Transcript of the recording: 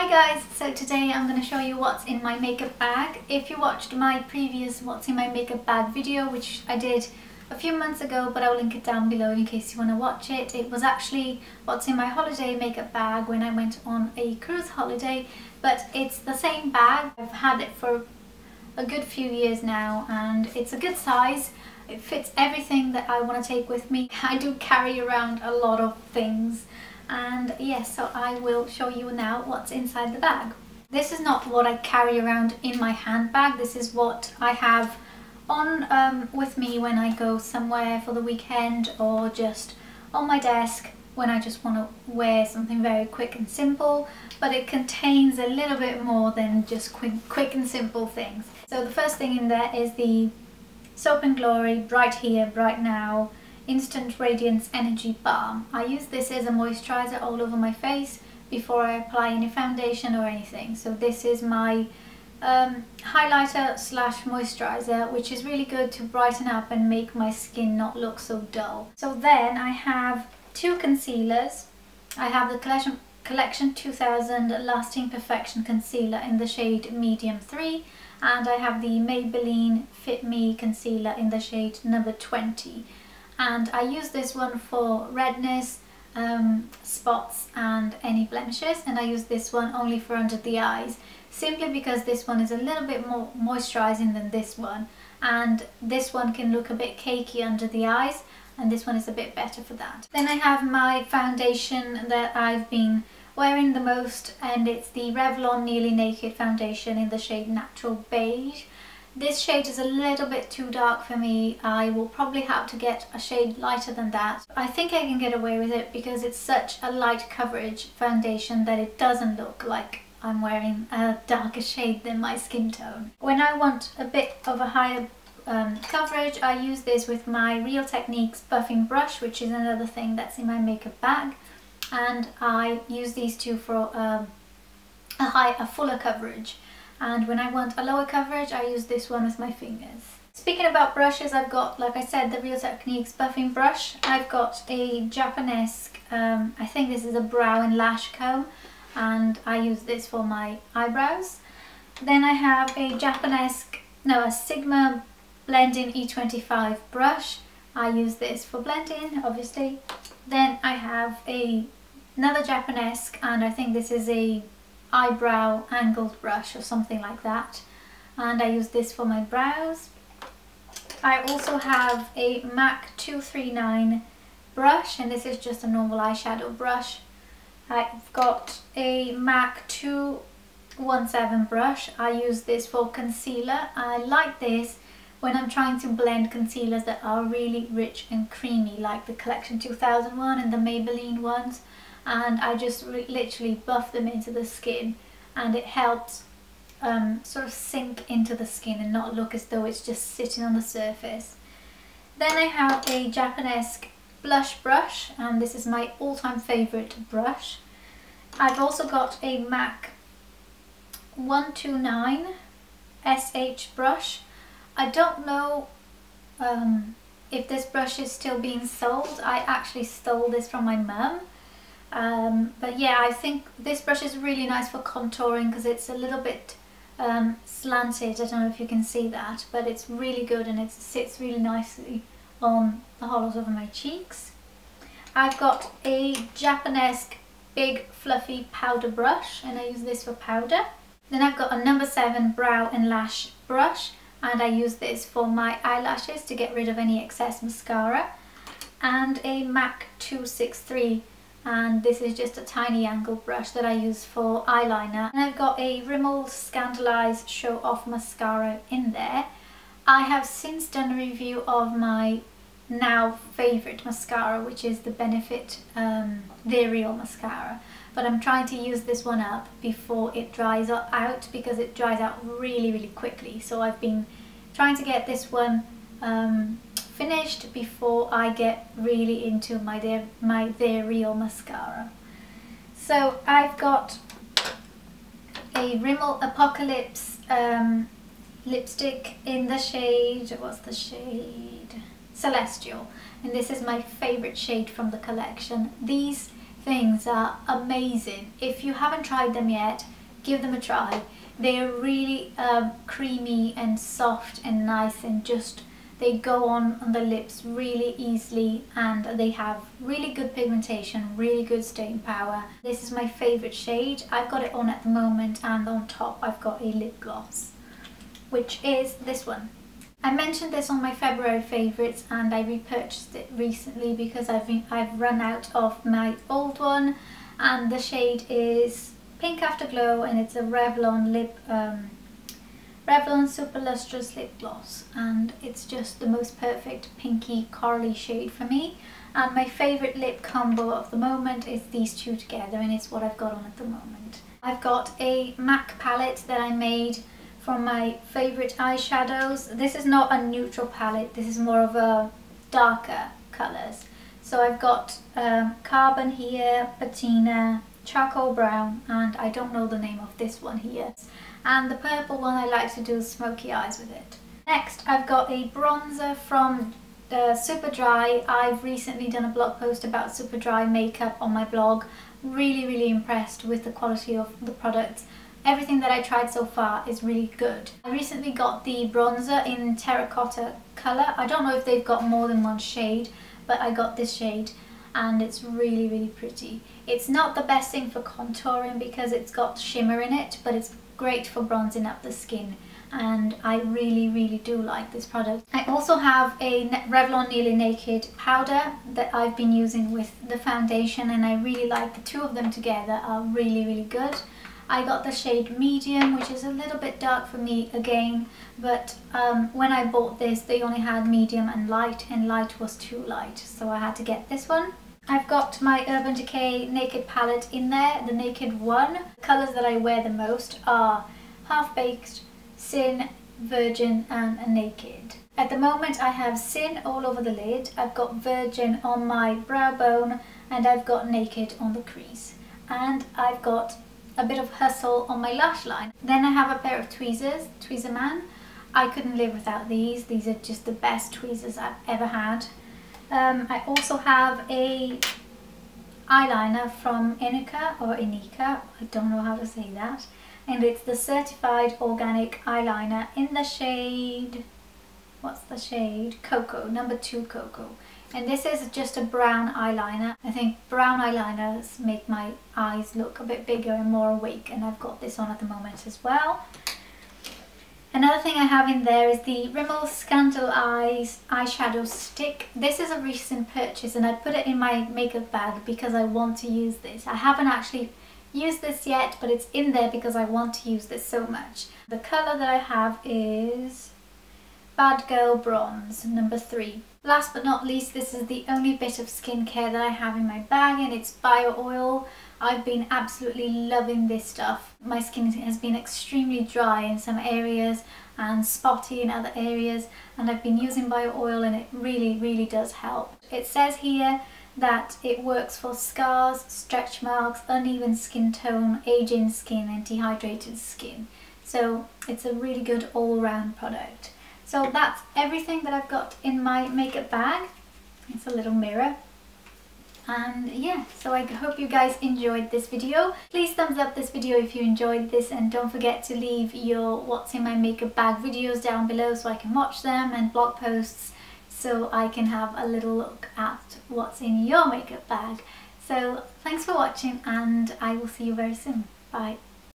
Hi guys, so today I'm going to show you what's in my makeup bag. If you watched my previous what's in my makeup bag video, which I did a few months ago, but I'll link it down below in case you want to watch it. It was actually what's in my holiday makeup bag when I went on a cruise holiday, but it's the same bag. I've had it for a good few years now and it's a good size. It fits everything that I want to take with me. I do carry around a lot of things. And yes, so I will show you now what's inside the bag. This is not what I carry around in my handbag. This is what I have on with me when I go somewhere for the weekend, or just on my desk when I just want to wear something very quick and simple. But it contains a little bit more than just quick and simple things. So the first thing in there is the Soap & Glory Bright Here, Bright Now Instant Radiance Energy Balm. I use this as a moisturizer all over my face before I apply any foundation or anything. So this is my highlighter slash moisturizer, which is really good to brighten up and make my skin not look so dull. So then I have two concealers. I have the Collection 2000 Lasting Perfection Concealer in the shade Medium 3, and I have the Maybelline Fit Me Concealer in the shade number 20. And I use this one for redness, spots and any blemishes, and I use this one only for under the eyes, simply because this one is a little bit more moisturizing than this one, and this one can look a bit cakey under the eyes, and this one is a bit better for that. Then I have my foundation that I've been wearing the most, and it's the Revlon Nearly Naked foundation in the shade Natural Beige. This shade is a little bit too dark for me. I will probably have to get a shade lighter than that. I think I can get away with it because it's such a light coverage foundation that it doesn't look like I'm wearing a darker shade than my skin tone. When I want a bit of a higher coverage, I use this with my Real Techniques buffing brush, which is another thing that's in my makeup bag, and I use these two for a fuller coverage. And when I want a lower coverage, I use this one with my fingers. Speaking about brushes, I've got, like I said, the Real Techniques buffing brush. I've got a Japanese, I think this is a brow and lash comb, and I use this for my eyebrows. Then I have a Sigma Blending E25 brush. I use this for blending, obviously. Then I have another Japanese, and I think this is a eyebrow angled brush or something like that, and I use this for my brows. I also have a MAC 239 brush, and this is just a normal eyeshadow brush. I've got a MAC 217 brush. I use this for concealer. I like this when I'm trying to blend concealers that are really rich and creamy, like the Collection 2000 one and the Maybelline ones, and I just literally buff them into the skin, and it helps sort of sink into the skin and not look as though it's just sitting on the surface. Then I have a Japanese blush brush, and this is my all-time favorite brush. I've also got a MAC 129 SH brush. I don't know if this brush is still being sold. I actually stole this from my mum. But yeah, I think this brush is really nice for contouring because it's a little bit slanted. I don't know if you can see that, but it's really good, and it sits really nicely on the hollows of my cheeks. I've got a Japanese big fluffy powder brush, and I use this for powder. Then I've got a number 7 brow and lash brush, and I use this for my eyelashes to get rid of any excess mascara. And a MAC 263, and this is just a tiny angle brush that I use for eyeliner. And I've got a Rimmel Scandaleyes Show Off mascara in there. I have since done a review of my now favourite mascara, which is the Benefit The Real mascara, but I'm trying to use this one up before it dries out, because it dries out really quickly. So I've been trying to get this one finished before I get really into my The Real mascara. So I've got a Rimmel Apocalypse lipstick in the shade, what's the shade? Celestial, and this is my favorite shade from the collection. These things are amazing. If you haven't tried them yet, give them a try. They are really creamy and soft and nice, and just they go on the lips really easily, and they have really good pigmentation, really good staying power. This is my favourite shade. I've got it on at the moment, and on top I've got a lip gloss, which is this one. I mentioned this on my February favourites, and I repurchased it recently because I've run out of my old one, and the shade is Pink Afterglow, and it's a Revlon Super Lustrous Lip Gloss, and it's just the most perfect pinky corally shade for me. And my favourite lip combo of the moment is these two together, and it's what I've got on at the moment. I've got a MAC palette that I made from my favourite eyeshadows. This is not a neutral palette, this is more of a darker colours. So I've got Carbon here, Patina, Charcoal Brown, and I don't know the name of this one here. And the purple one, I like to do smoky eyes with it. Next, I've got a bronzer from Super Dry. I've recently done a blog post about Super Dry makeup on my blog. Really impressed with the quality of the products. Everything that I tried so far is really good. I recently got the bronzer in terracotta colour. I don't know if they've got more than one shade, but I got this shade, and it's really pretty. It's not the best thing for contouring because it's got shimmer in it, but it's great for bronzing up the skin, and I really do like this product. I also have a Revlon Nearly Naked powder that I've been using with the foundation, and I really like the two of them together are really good. I got the shade Medium, which is a little bit dark for me again, but when I bought this they only had Medium and Light was too light, so I had to get this one. I've got my Urban Decay Naked palette in there, the Naked one. The colours that I wear the most are Half Baked, Sin, Virgin and Naked. At the moment I have Sin all over the lid, I've got Virgin on my brow bone, and I've got Naked on the crease. And I've got a bit of Hustle on my lash line. Then I have a pair of tweezers, Tweezerman. I couldn't live without these. These are just the best tweezers I've ever had. I also have a eyeliner from Inika, I don't know how to say that, and it's the Certified Organic Eyeliner in the shade, what's the shade? Cocoa, number 2 Cocoa. And this is just a brown eyeliner. I think brown eyeliners make my eyes look a bit bigger and more awake, and I've got this on at the moment as well. Another thing I have in there is the Rimmel Scandal Eyes eyeshadow stick. This is a recent purchase, and I put it in my makeup bag because I want to use this. I haven't actually used this yet, but it's in there because I want to use this so much. The colour that I have is Bad Girl Bronze, number 3. Last but not least, this is the only bit of skincare that I have in my bag, and it's bio oil. I've been absolutely loving this stuff. My skin has been extremely dry in some areas and spotty in other areas, and I've been using bio oil, and it really does help. It says here that it works for scars, stretch marks, uneven skin tone, aging skin and dehydrated skin. So it's a really good all-round product. So that's everything that I've got in my makeup bag. It's a little mirror. And yeah, so I hope you guys enjoyed this video. Please thumbs up this video if you enjoyed this, and don't forget to leave your what's in my makeup bag videos down below so I can watch them, and blog posts so I can have a little look at what's in your makeup bag. So thanks for watching, and I will see you very soon. Bye.